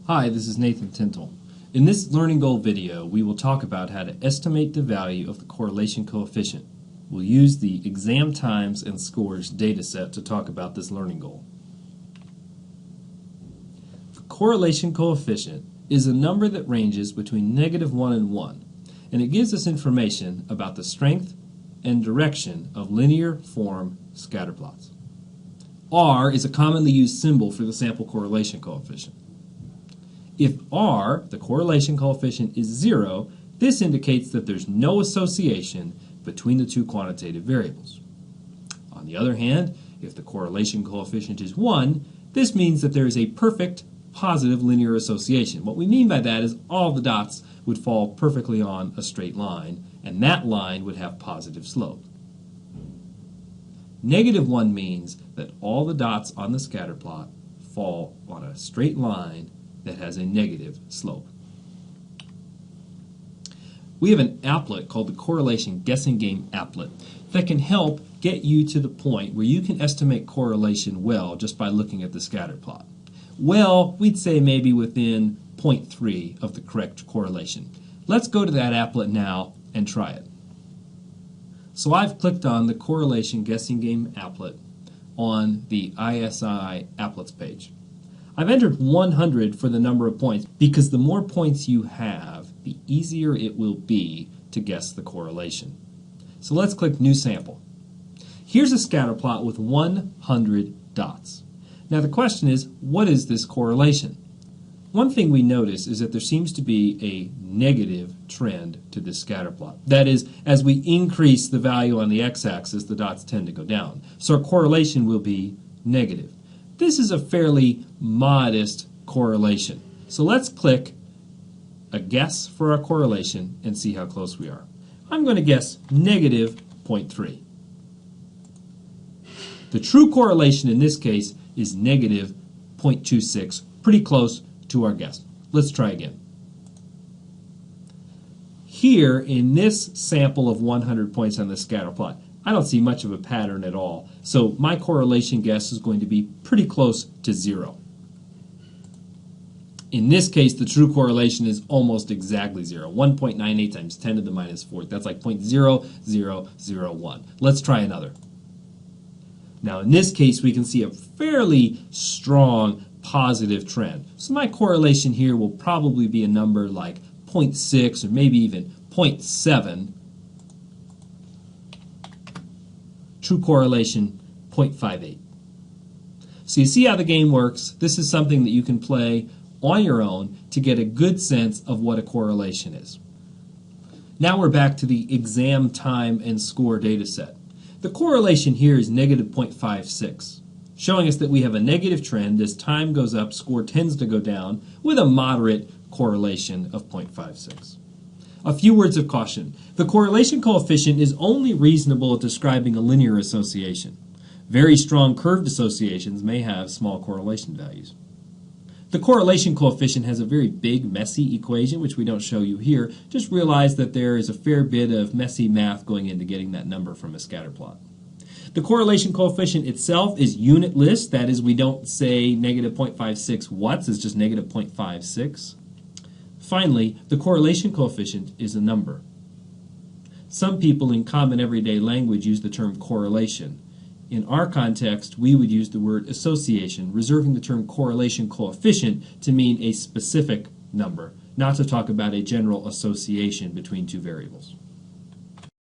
Hi, this is Nathan Tintle. In this Learning Goal video, we will talk about how to estimate the value of the correlation coefficient. We'll use the exam times and scores data set to talk about this learning goal. The correlation coefficient is a number that ranges between -1 and 1, and it gives us information about the strength and direction of linear form scatterplots. R is a commonly used symbol for the sample correlation coefficient. If R, the correlation coefficient, is 0, this indicates that there's no association between the two quantitative variables. On the other hand, if the correlation coefficient is 1, this means that there is a perfect positive linear association. What we mean by that is all the dots would fall perfectly on a straight line, and that line would have positive slope. -1 means that all the dots on the scatter plot fall on a straight line that has a negative slope. We have an applet called the Correlation Guessing Game Applet that can help get you to the point where you can estimate correlation well just by looking at the scatter plot. Well, we'd say maybe within 0.3 of the correct correlation. Let's go to that applet now and try it. So I've clicked on the Correlation Guessing Game Applet on the ISI Applets page. I've entered 100 for the number of points because the more points you have, the easier it will be to guess the correlation. So let's click New Sample. Here's a scatter plot with 100 dots. Now the question is, what is this correlation? One thing we notice is that there seems to be a negative trend to this scatter plot. That is, as we increase the value on the x-axis, the dots tend to go down. So our correlation will be negative. This is a fairly modest correlation. So let's click a guess for our correlation and see how close we are. I'm going to guess -0.3. The true correlation in this case is -0.26, pretty close to our guess. Let's try again. Here, in this sample of 100 points on the scatter plot, I don't see much of a pattern at all, so my correlation guess is going to be pretty close to 0. In this case, the true correlation is almost exactly 0. 1.98 times 10 to the minus 4th. That's like 0.0001. Let's try another. Now, in this case, we can see a fairly strong positive trend. So my correlation here will probably be a number like 0.6 or maybe even 0.7. True correlation, 0.58. So you see how the game works. This is something that you can play on your own to get a good sense of what a correlation is. Now we're back to the exam time and score data set. The correlation here is -0.56, showing us that we have a negative trend. As time goes up, score tends to go down with a moderate correlation of 0.56. A few words of caution. The correlation coefficient is only reasonable at describing a linear association. Very strong curved associations may have small correlation values. The correlation coefficient has a very big, messy equation, which we don't show you here. Just realize that there is a fair bit of messy math going into getting that number from a scatter plot. The correlation coefficient itself is unitless. That is, we don't say -0.56 watts. It's just -0.56. Finally, the correlation coefficient is a number. Some people in common everyday language use the term correlation. In our context, we would use the word association, reserving the term correlation coefficient to mean a specific number, not to talk about a general association between two variables.